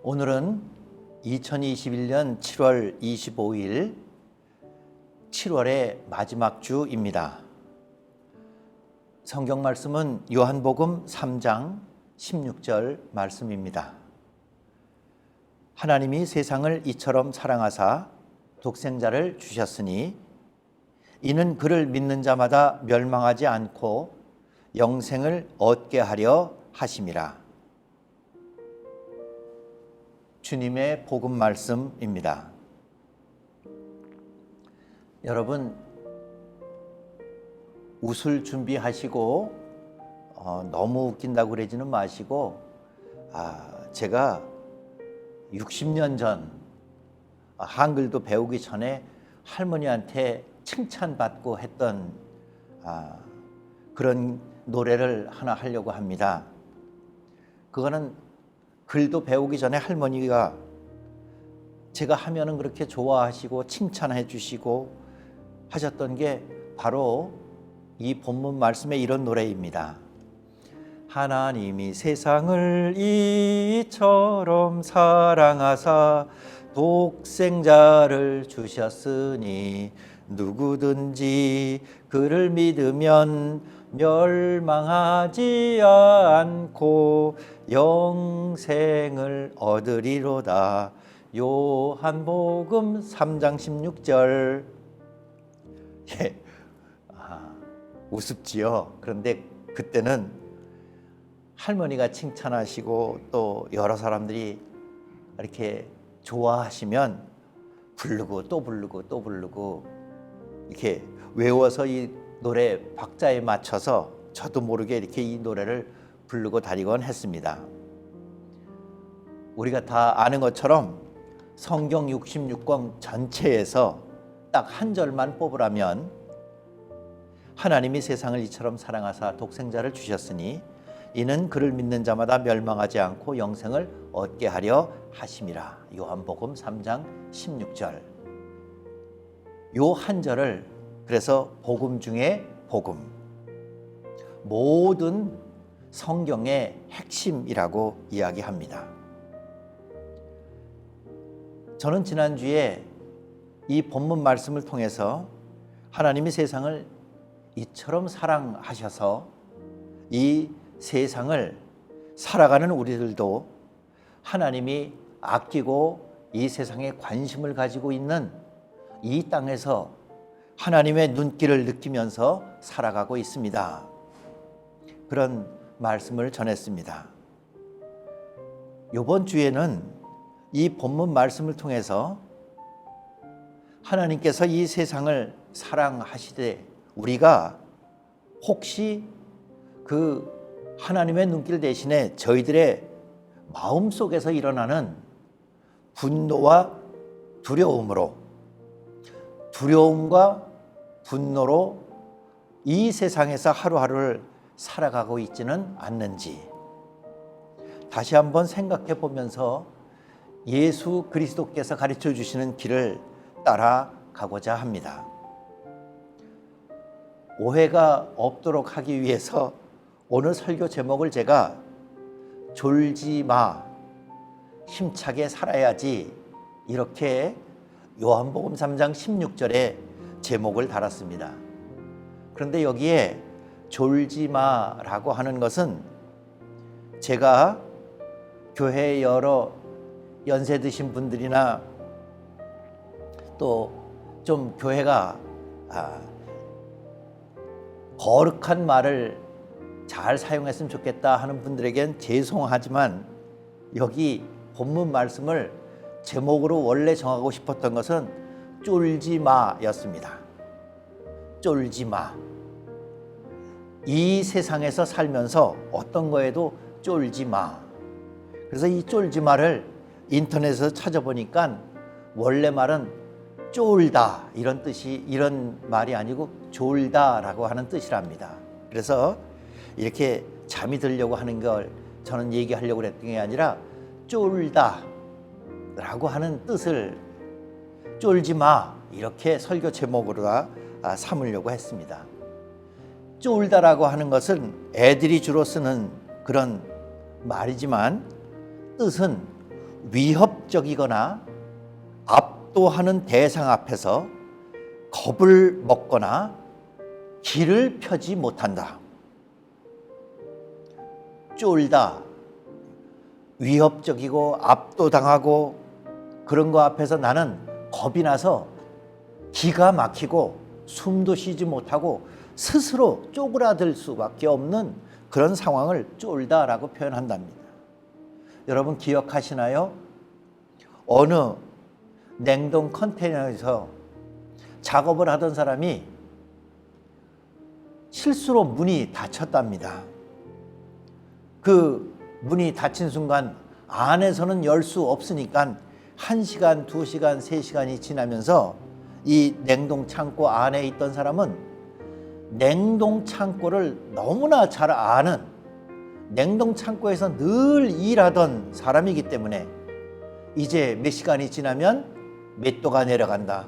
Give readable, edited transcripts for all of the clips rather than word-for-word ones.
오늘은 2021년 7월 25일 7월의 마지막 주입니다. 성경 말씀은 요한복음 3장 16절 말씀입니다. 하나님이 세상을 이처럼 사랑하사 독생자를 주셨으니 이는 그를 믿는 자마다 멸망하지 않고 영생을 얻게 하려 하심이라. 주님의 복음 말씀입니다. 여러분, 웃을 준비하시고 너무 웃긴다고 그러지는 마시고 제가 60년 전 한글도 배우기 전에 할머니한테 칭찬받고 했던 그런 노래를 하나 하려고 합니다. 그거는 글도 배우기 전에 할머니가 제가 하면은 그렇게 좋아하시고 칭찬해 주시고 하셨던 게 바로 이 본문 말씀의 이런 노래입니다. 하나님이 세상을 이처럼 사랑하사 독생자를 주셨으니 누구든지 그를 믿으면 멸망하지 않고 영생을 얻으리로다. 요한복음 3장 16절. 우습지요. 그런데 그때는 할머니가 칭찬하시고 또 여러 사람들이 이렇게 좋아하시면 부르고 또 부르고 또 부르고 이렇게 외워서 이 노래 박자에 맞춰서 저도 모르게 이렇게 이 노래를 부르고 다니곤 했습니다. 우리가 다 아는 것처럼 성경 66권 전체에서 딱 한 절만 뽑으라면 하나님이 세상을 이처럼 사랑하사 독생자를 주셨으니 이는 그를 믿는 자마다 멸망하지 않고 영생을 얻게 하려 하심이라. 요한복음 3장 16절. 요 한 절을 그래서 복음 중에 복음, 모든 성경의 핵심이라고 이야기합니다. 저는 지난주에 이 본문 말씀을 통해서 하나님이 세상을 이처럼 사랑하셔서 이 세상을 살아가는 우리들도 하나님이 아끼고 이 세상에 관심을 가지고 있는 이 땅에서 하나님의 눈길을 느끼면서 살아가고 있습니다. 그런 말씀을 전했습니다. 이번 주에는 이 본문 말씀을 통해서 하나님께서 이 세상을 사랑하시되 우리가 혹시 그 하나님의 눈길 대신에 저희들의 마음속에서 일어나는 분노와 두려움과 분노로 이 세상에서 하루하루를 살아가고 있지는 않는지 다시 한번 생각해 보면서 예수 그리스도께서 가르쳐 주시는 길을 따라가고자 합니다. 오해가 없도록 하기 위해서 오늘 설교 제목을 제가 졸지 마, 힘차게 살아야지 이렇게 요한복음 3장 16절에 제목을 달았습니다. 그런데 여기에 졸지 마라고 하는 것은 제가 교회 여러 연세 드신 분들이나 또 좀 교회가 거룩한 말을 잘 사용했으면 좋겠다 하는 분들에겐 죄송하지만 여기 본문 말씀을 제목으로 원래 정하고 싶었던 것은 쫄지 마였습니다. 쫄지 마. 이 세상에서 살면서 어떤 거에도 쫄지 마. 그래서 이 쫄지 마를 인터넷에서 찾아보니까 원래 말은 쫄다 이런 뜻이, 이런 말이 아니고 졸다라고 하는 뜻이랍니다. 그래서 이렇게 잠이 들려고 하는 걸 저는 얘기하려고 했던 게 아니라 쫄다라고 하는 뜻을 쫄지 마 이렇게 설교 제목으로 삼으려고 했습니다. 쫄다라고 하는 것은 애들이 주로 쓰는 그런 말이지만 뜻은 위협적이거나 압도하는 대상 앞에서 겁을 먹거나 길을 펴지 못한다. 쫄다, 위협적이고 압도당하고 그런 거 앞에서 나는 겁이 나서 기가 막히고 숨도 쉬지 못하고 스스로 쪼그라들 수밖에 없는 그런 상황을 쫄다라고 표현한답니다. 여러분 기억하시나요? 어느 냉동 컨테이너에서 작업을 하던 사람이 실수로 문이 닫혔답니다. 그 문이 닫힌 순간 안에서는 열 수 없으니까 1시간, 2시간, 3시간이 지나면서 이 냉동 창고 안에 있던 사람은 냉동 창고를 너무나 잘 아는, 냉동 창고에서 늘 일하던 사람이기 때문에 이제 몇 시간이 지나면 몇 도가 내려간다.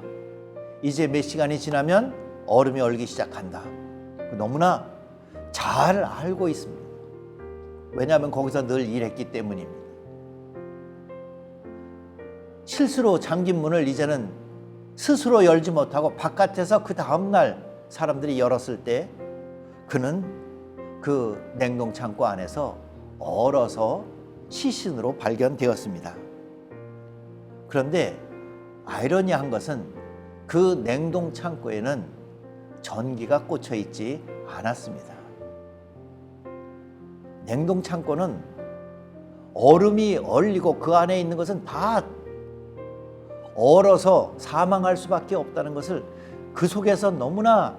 이제 몇 시간이 지나면 얼음이 얼기 시작한다. 너무나 잘 알고 있습니다. 왜냐하면 거기서 늘 일했기 때문입니다. 실수로 잠긴 문을 이제는 스스로 열지 못하고 바깥에서 그 다음날 사람들이 열었을 때 그는 그 냉동 창고 안에서 얼어서 시신으로 발견되었습니다. 그런데 아이러니한 것은 그 냉동 창고에는 전기가 꽂혀 있지 않았습니다. 냉동 창고는 얼음이 얼리고 그 안에 있는 것은 다 얼어서 사망할 수밖에 없다는 것을 그 속에서 너무나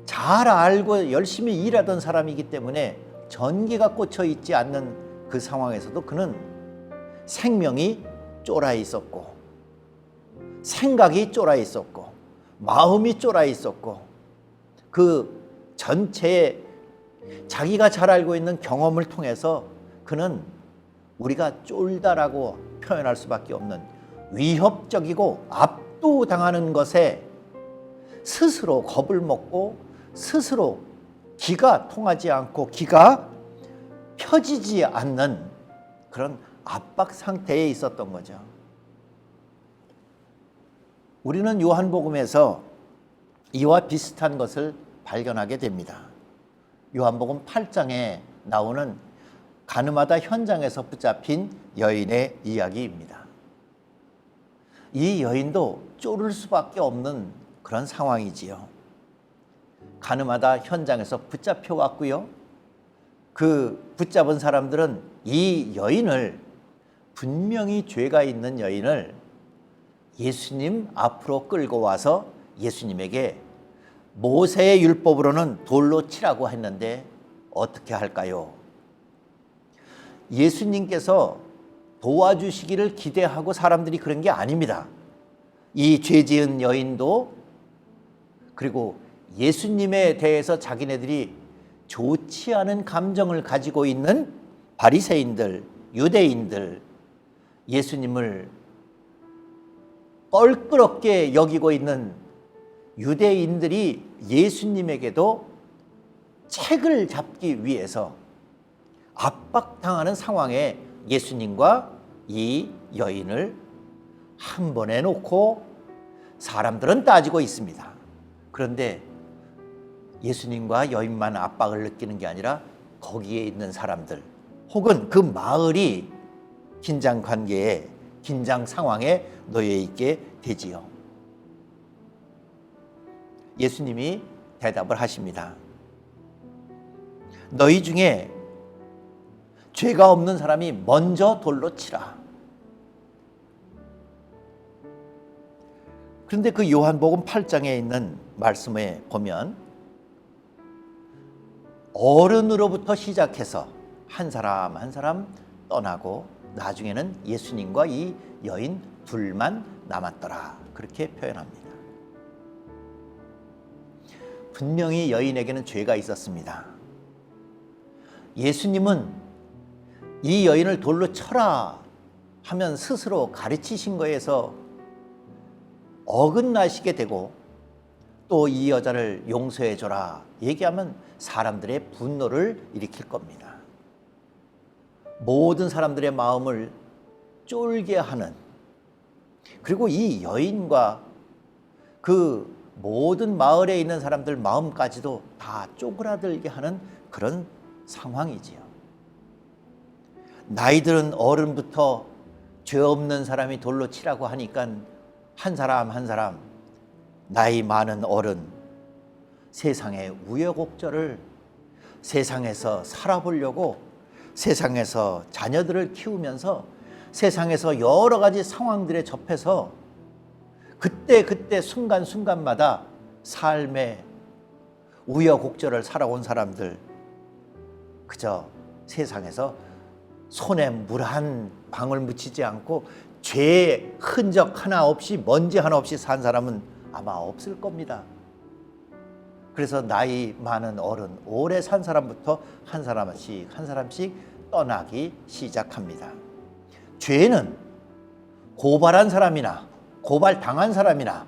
잘 알고 열심히 일하던 사람이기 때문에 전기가 꽂혀 있지 않는 그 상황에서도 그는 생명이 쫄아 있었고 생각이 쫄아 있었고 마음이 쫄아 있었고 그 전체의 자기가 잘 알고 있는 경험을 통해서 그는 우리가 쫄다라고 표현할 수밖에 없는 위협적이고 압도당하는 것에 스스로 겁을 먹고 스스로 기가 통하지 않고 기가 펴지지 않는 그런 압박 상태에 있었던 거죠. 우리는 요한복음에서 이와 비슷한 것을 발견하게 됩니다. 요한복음 8장에 나오는 가늠하다 현장에서 붙잡힌 여인의 이야기입니다. 이 여인도 쫄을 수밖에 없는 그런 상황이지요. 가늠하다 현장에서 붙잡혀 왔고요. 그 붙잡은 사람들은 이 여인을, 분명히 죄가 있는 여인을 예수님 앞으로 끌고 와서 예수님에게 모세의 율법으로는 돌로 치라고 했는데 어떻게 할까요? 예수님께서 도와주시기를 기대하고 사람들이 그런 게 아닙니다. 이 죄 지은 여인도 그리고 예수님에 대해서 자기네들이 좋지 않은 감정을 가지고 있는 바리새인들, 유대인들, 예수님을 껄끄럽게 여기고 있는 유대인들이 예수님에게도 책을 잡기 위해서 압박당하는 상황에 예수님과 이 여인을 한 번에 놓고 사람들은 따지고 있습니다. 그런데 예수님과 여인만 압박을 느끼는 게 아니라 거기에 있는 사람들 혹은 그 마을이 긴장 관계에, 긴장 상황에 놓여 있게 되지요. 예수님이 대답을 하십니다. 너희 중에 죄가 없는 사람이 먼저 돌로 치라. 그런데 그 요한복음 8장에 있는 말씀에 보면 어른으로부터 시작해서 한 사람 한 사람 떠나고 나중에는 예수님과 이 여인 둘만 남았더라, 그렇게 표현합니다. 분명히 여인에게는 죄가 있었습니다. 예수님은 이 여인을 돌로 쳐라 하면 스스로 가르치신 거에서 어긋나시게 되고, 또 이 여자를 용서해줘라 얘기하면 사람들의 분노를 일으킬 겁니다. 모든 사람들의 마음을 쫄게 하는, 그리고 이 여인과 그 모든 마을에 있는 사람들 마음까지도 다 쪼그라들게 하는 그런 상황이지요. 나이 들은 어른부터 죄 없는 사람이 돌로 치라고 하니까 한 사람 한 사람, 나이 많은 어른, 세상의 우여곡절을 세상에서 살아보려고 세상에서 자녀들을 키우면서 세상에서 여러 가지 상황들에 접해서 그때 순간순간마다 삶의 우여곡절을 살아온 사람들, 그저 세상에서 손에 물 한 방울 묻히지 않고 죄의 흔적 하나 없이, 먼지 하나 없이 산 사람은 아마 없을 겁니다. 그래서 나이 많은 어른, 오래 산 사람부터 한 사람씩 한 사람씩 떠나기 시작합니다. 죄는 고발한 사람이나 고발당한 사람이나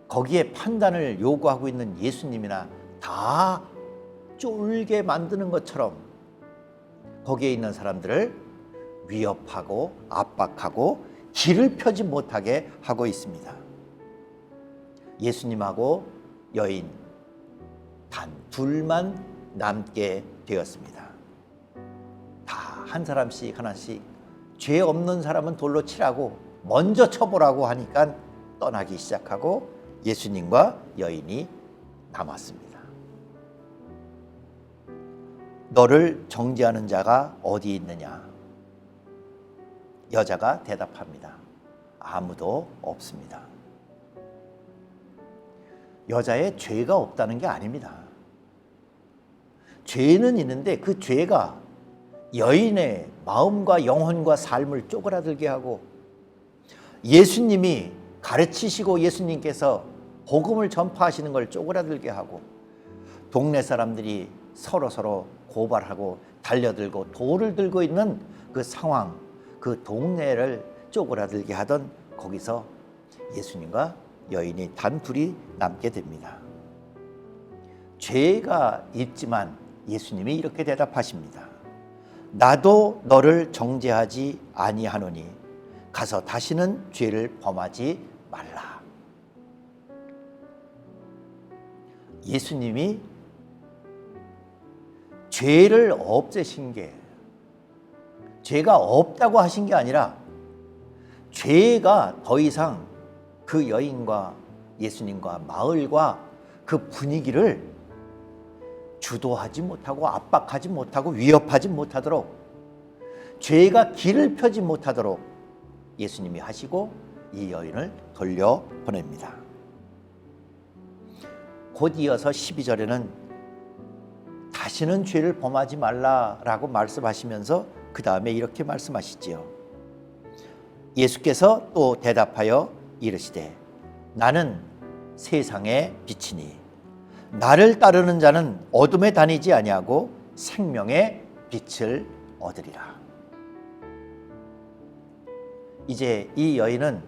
거기에 판단을 요구하고 있는 예수님이나 다 쫄게 만드는 것처럼 거기에 있는 사람들을 위협하고 압박하고 길을 펴지 못하게 하고 있습니다. 예수님하고 여인 단 둘만 남게 되었습니다. 다 한 사람씩 하나씩 죄 없는 사람은 돌로 치라고 먼저 쳐보라고 하니까 떠나기 시작하고 예수님과 여인이 남았습니다. 너를 정죄하는 자가 어디 있느냐? 여자가 대답합니다. 아무도 없습니다. 여자의 죄가 없다는 게 아닙니다. 죄는 있는데 그 죄가 여인의 마음과 영혼과 삶을 쪼그라들게 하고, 예수님이 가르치시고 예수님께서 복음을 전파하시는 걸 쪼그라들게 하고, 동네 사람들이 서로 고발하고 달려들고 돌을 들고 있는 그 상황, 그 동네를 쪼그라들게 하던 거기서 예수님과 여인이 단둘이 남게 됩니다. 죄가 있지만 예수님이 이렇게 대답하십니다. 나도 너를 정죄하지 아니하노니 가서 다시는 죄를 범하지 말라. 예수님이 죄를 없애신 게, 죄가 없다고 하신 게 아니라 죄가 더 이상 그 여인과 예수님과 마을과 그 분위기를 주도하지 못하고 압박하지 못하고 위협하지 못하도록, 죄가 길을 펴지 못하도록 예수님이 하시고 이 여인을 돌려보냅니다. 곧 이어서 12절에는 다시는 죄를 범하지 말라라고 말씀하시면서 그 다음에 이렇게 말씀하시지요. 예수께서 또 대답하여 이르시되 나는 세상의 빛이니 나를 따르는 자는 어둠에 다니지 아니하고 생명의 빛을 얻으리라. 이제 이 여인은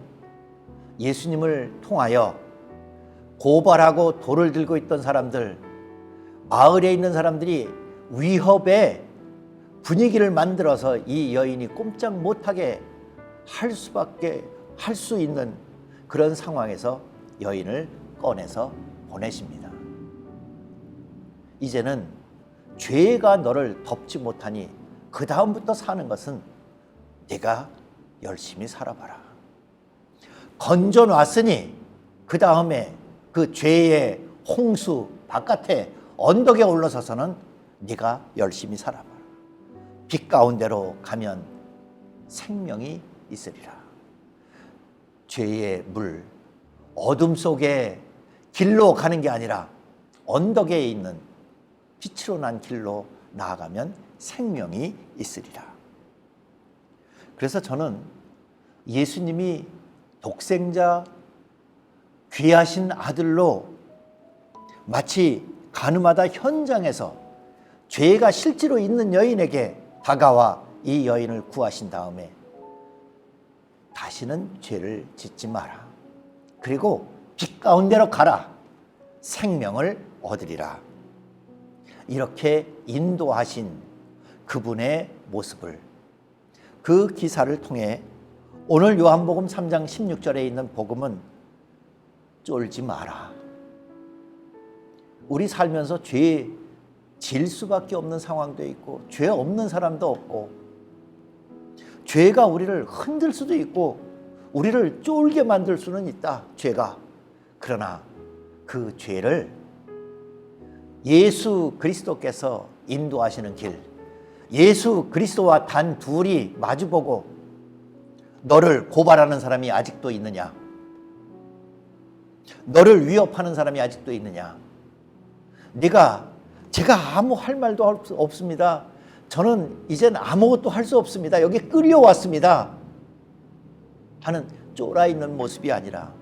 예수님을 통하여 고발하고 돌을 들고 있던 사람들, 마을에 있는 사람들이 위협의 분위기를 만들어서 이 여인이 꼼짝 못하게 할 수 있는 그런 상황에서 여인을 꺼내서 보내십니다. 이제는 죄가 너를 덮지 못하니 그 다음부터 사는 것은 네가 열심히 살아봐라. 건져놨으니 그 다음에 그 죄의 홍수 바깥에 언덕에 올라서서는 네가 열심히 살아봐라. 빛 가운데로 가면 생명이 있으리라. 죄의 물, 어둠 속에 길로 가는 게 아니라 언덕에 있는 빛으로 난 길로 나아가면 생명이 있으리라. 그래서 저는 예수님이 독생자 귀하신 아들로 마치 가늠하다 현장에서 죄가 실제로 있는 여인에게 다가와 이 여인을 구하신 다음에 다시는 죄를 짓지 마라. 그리고 빛 가운데로 가라. 생명을 얻으리라. 이렇게 인도하신 그분의 모습을 그 기사를 통해 오늘 요한복음 3장 16절에 있는 복음은 쫄지 마라. 우리 살면서 죄 질 수밖에 없는 상황도 있고 죄 없는 사람도 없고 죄가 우리를 흔들 수도 있고 우리를 쫄게 만들 수는 있다. 죄가. 그러나 그 죄를 예수 그리스도께서 인도하시는 길, 예수 그리스도와 단 둘이 마주보고 너를 고발하는 사람이 아직도 있느냐? 너를 위협하는 사람이 아직도 있느냐? 제가 아무 할 말도 없습니다. 저는 이젠 아무것도 할 수 없습니다. 여기 끌려왔습니다. 하는 쫄아있는 모습이 아니라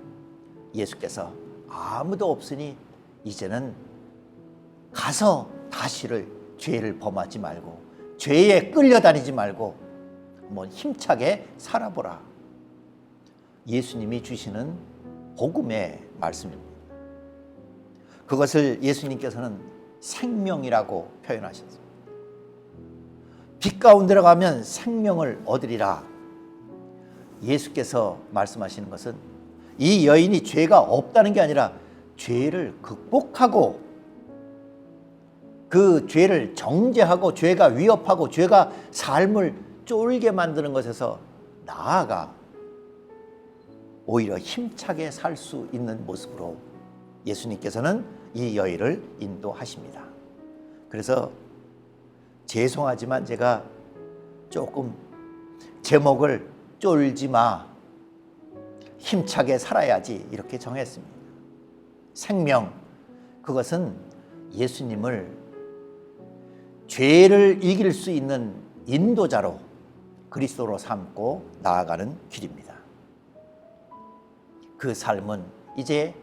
예수께서 아무도 없으니 이제는 가서 다시를 죄를 범하지 말고 죄에 끌려다니지 말고 한번 힘차게 살아보라. 예수님이 주시는 복음의 말씀입니다. 그것을 예수님께서는 생명이라고 표현하셨습니다. 빛 가운데로 가면 생명을 얻으리라. 예수께서 말씀하시는 것은 이 여인이 죄가 없다는 게 아니라 죄를 극복하고 그 죄를 정죄하고 죄가 위협하고 죄가 삶을 쫄게 만드는 것에서 나아가 오히려 힘차게 살 수 있는 모습으로 예수님께서는 이 여인을 인도하십니다. 그래서 죄송하지만 제가 조금 제목을 쫄지 마, 힘차게 살아야지 이렇게 정했습니다. 생명, 그것은 예수님을 죄를 이길 수 있는 인도자로 그리스도로 삼고 나아가는 길입니다. 그 삶은 이제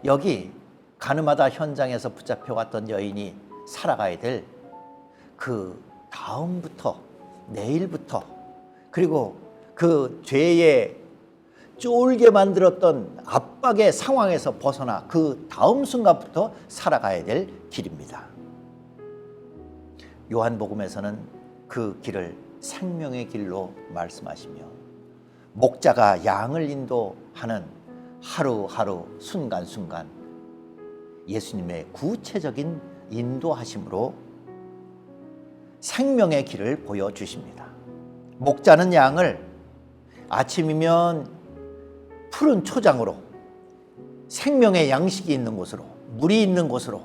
여기 가늠하다 현장에서 붙잡혀왔던 여인이 살아가야 될 그 다음부터 내일부터 그리고 그 죄에 쫄게 만들었던 압박의 상황에서 벗어나 그 다음 순간부터 살아가야 될 길입니다. 요한복음에서는 그 길을 생명의 길로 말씀하시며 목자가 양을 인도하는 하루하루 순간순간 예수님의 구체적인 인도하심으로 생명의 길을 보여주십니다. 목자는 양을 아침이면 푸른 초장으로 생명의 양식이 있는 곳으로 물이 있는 곳으로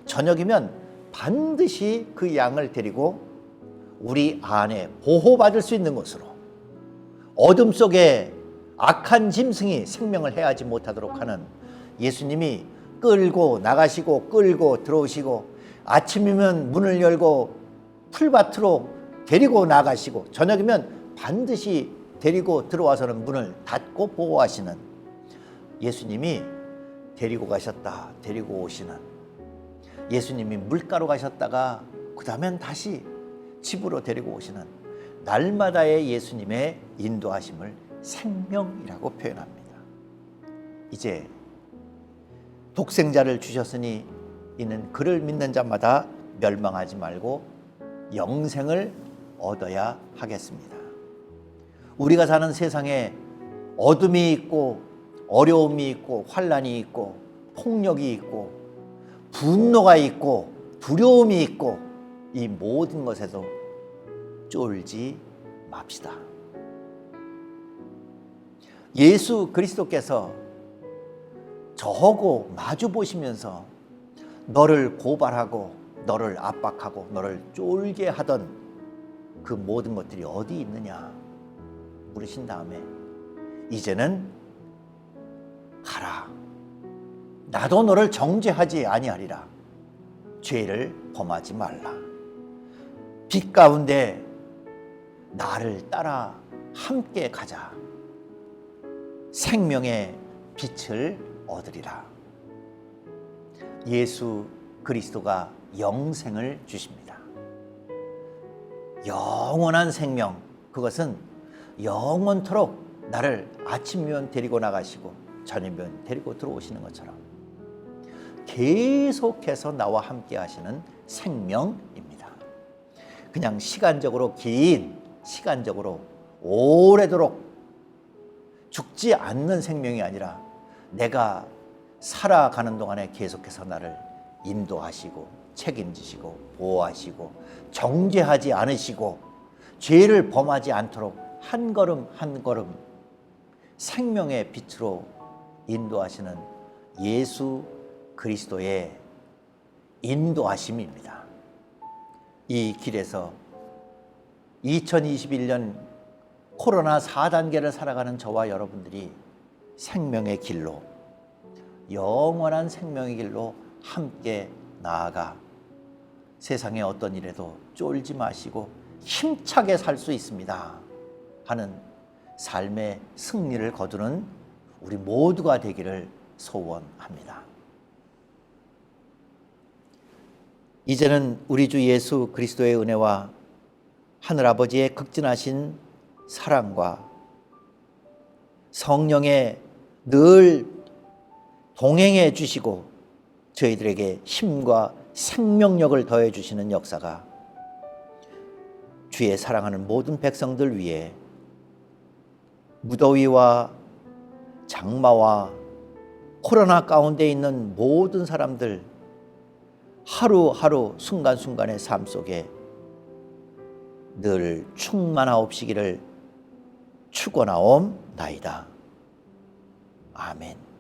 저녁이면 반드시 그 양을 데리고 우리 안에 보호받을 수 있는 곳으로 어둠 속에 악한 짐승이 생명을 해하지 못하도록 하는 예수님이 끌고 나가시고 끌고 들어오시고 아침이면 문을 열고 풀밭으로 데리고 나가시고 저녁이면 반드시 데리고 들어와서는 문을 닫고 보호하시는 예수님이 데리고 가셨다 데리고 오시는 예수님이 물가로 가셨다가 그 다음엔 다시 집으로 데리고 오시는 날마다의 예수님의 인도하심을 생명이라고 표현합니다. 이제 독생자를 주셨으니 이는 그를 믿는 자마다 멸망하지 말고 영생을 얻어야 하겠습니다. 우리가 사는 세상에 어둠이 있고 어려움이 있고 환난이 있고 폭력이 있고 분노가 있고 두려움이 있고 이 모든 것에도 쫄지 맙시다. 예수 그리스도께서 저하고 마주 보시면서 너를 고발하고 너를 압박하고 너를 쫄게 하던 그 모든 것들이 어디 있느냐 물으신 다음에 이제는 가라. 나도 너를 정죄하지 아니하리라. 죄를 범하지 말라. 빛 가운데 나를 따라 함께 가자. 생명의 빛을 얻으리라. 예수 그리스도가 영생을 주십니다. 영원한 생명, 그것은 영원토록 나를 아침면 데리고 나가시고 저녁면 데리고 들어오시는 것처럼 계속해서 나와 함께 하시는 생명입니다. 그냥 시간적으로 오래도록 죽지 않는 생명이 아니라 내가 살아가는 동안에 계속해서 나를 인도하시고 책임지시고 보호하시고 정죄하지 않으시고 죄를 범하지 않도록 한 걸음 한 걸음 생명의 빛으로 인도하시는 예수 그리스도의 인도하심입니다. 이 길에서 2021년 코로나 4단계를 살아가는 저와 여러분들이 생명의 길로, 영원한 생명의 길로 함께 나아가 세상의 어떤 일에도 쫄지 마시고 힘차게 살 수 있습니다 하는 삶의 승리를 거두는 우리 모두가 되기를 소원합니다. 이제는 우리 주 예수 그리스도의 은혜와 하늘아버지의 극진하신 사랑과 성령의 늘 동행해 주시고 저희들에게 힘과 생명력을 더해 주시는 역사가 주의 사랑하는 모든 백성들 위해 무더위와 장마와 코로나 가운데 있는 모든 사람들 하루하루 순간순간의 삶 속에 늘 충만하옵시기를 축원하옵나이다. 아멘.